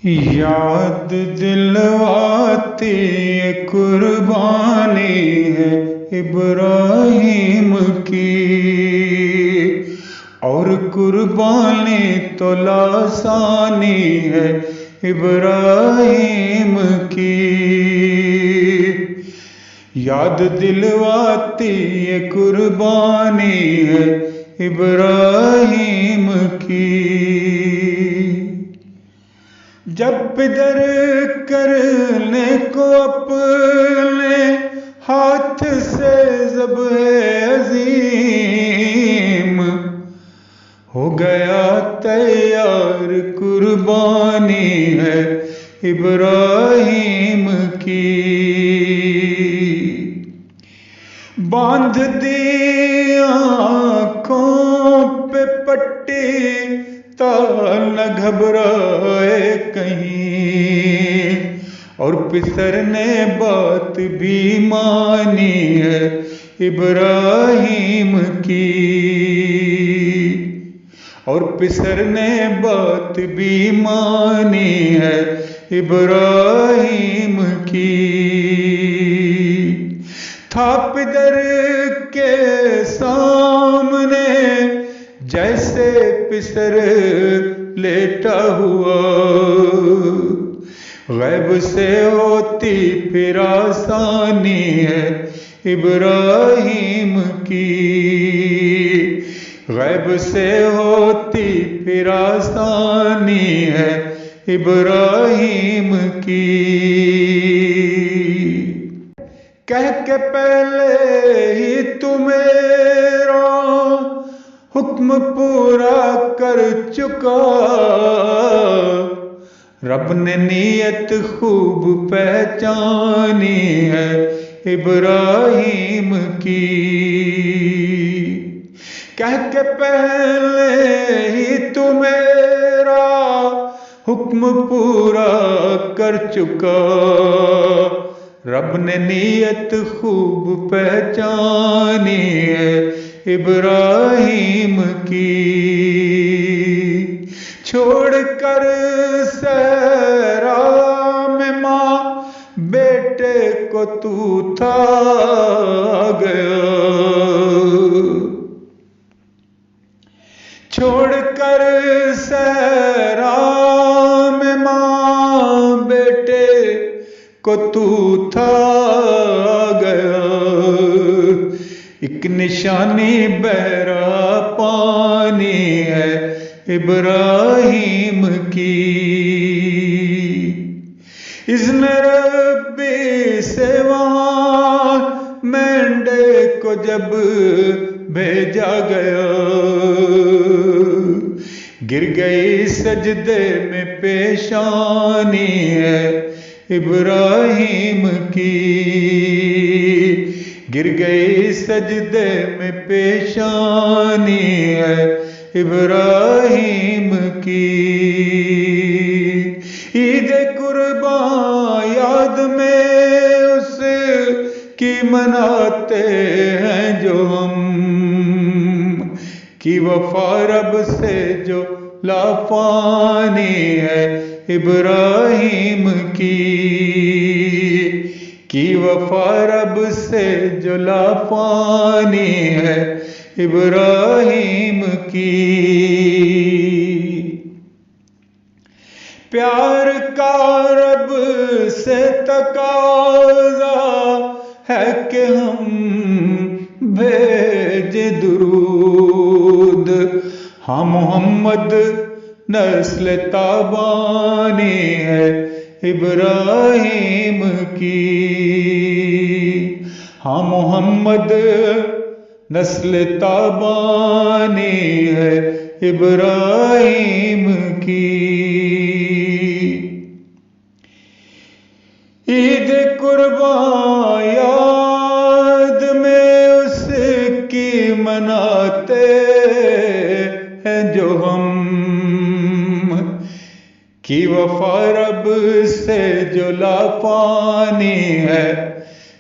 یاد دلواتی یہ قربانی ہے ابراہیم کی، اور قربانی تو لاسانی ہے ابراہیم کی۔ یاد دلواتی یہ قربانی ہے ابراہیم کی، جب پدر کرنے کو اپنے ہاتھ سے ذبح عظیم ہو گیا تیار، قربانی ہے ابراہیم کی۔ باندھ دی آنکھوں پہ پٹی تا نہ گھبرائے کہیں، اور پسر نے بات بھی مانی ہے ابراہیم کی، اور پسر نے بات بھی مانی ہے ابراہیم کی۔ تھا پدر کے سامنے جیسے پسر لیٹا ہوا، غیب سے ہوتی پھر آسانی ہے ابراہیم کی، غیب سے ہوتی پھر آسانی ہے ابراہیم کی۔ کہہ کے پہلے ہی تو میرا حکم پورا کر چکا، رب نے نیت خوب پہچانی ہے ابراہیم کی۔ کہہ کے پہلے ہی تو میرا حکم پورا کر چکا، رب نے نیت خوب پہچانی ہے ابراہیم کی۔ چھوڑ کر صحرا میں ماں بیٹے کو تو تھا گیا، چھوڑ کر صحرا میں ماں بیٹے کو تو تھا گیا، ایک نشانی بہرا پانی ہے ابراہیم کی۔ اذن ربی سے وہاں مینڈے کو جب بھیجا گیا، گر گئی سجدے میں پیشانی ہے ابراہیم کی، گر گئی سجدے میں پیشانی ہے ابراہیم کی۔ عید قرباں یاد میں اس کی مناتے ہیں جو ہم، کی وفا رب سے جو لافانی ہے ابراہیم کی، وفا رب سے جو لافانی ہے ابراہیم کی۔ پیار کا رب سے تقاضا ہے کہ ہم بھیج درود، ہاں محمد نسل تابانی ہے ابراہیم کی، ہاں محمد نسل تابانی ہے ابراہیم کی۔ عید قرباں یاد میں اس کی مناتے ہیں جو ہم، کی وفا رب سے جو لافانی ہے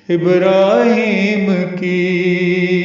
ابراہیم کی،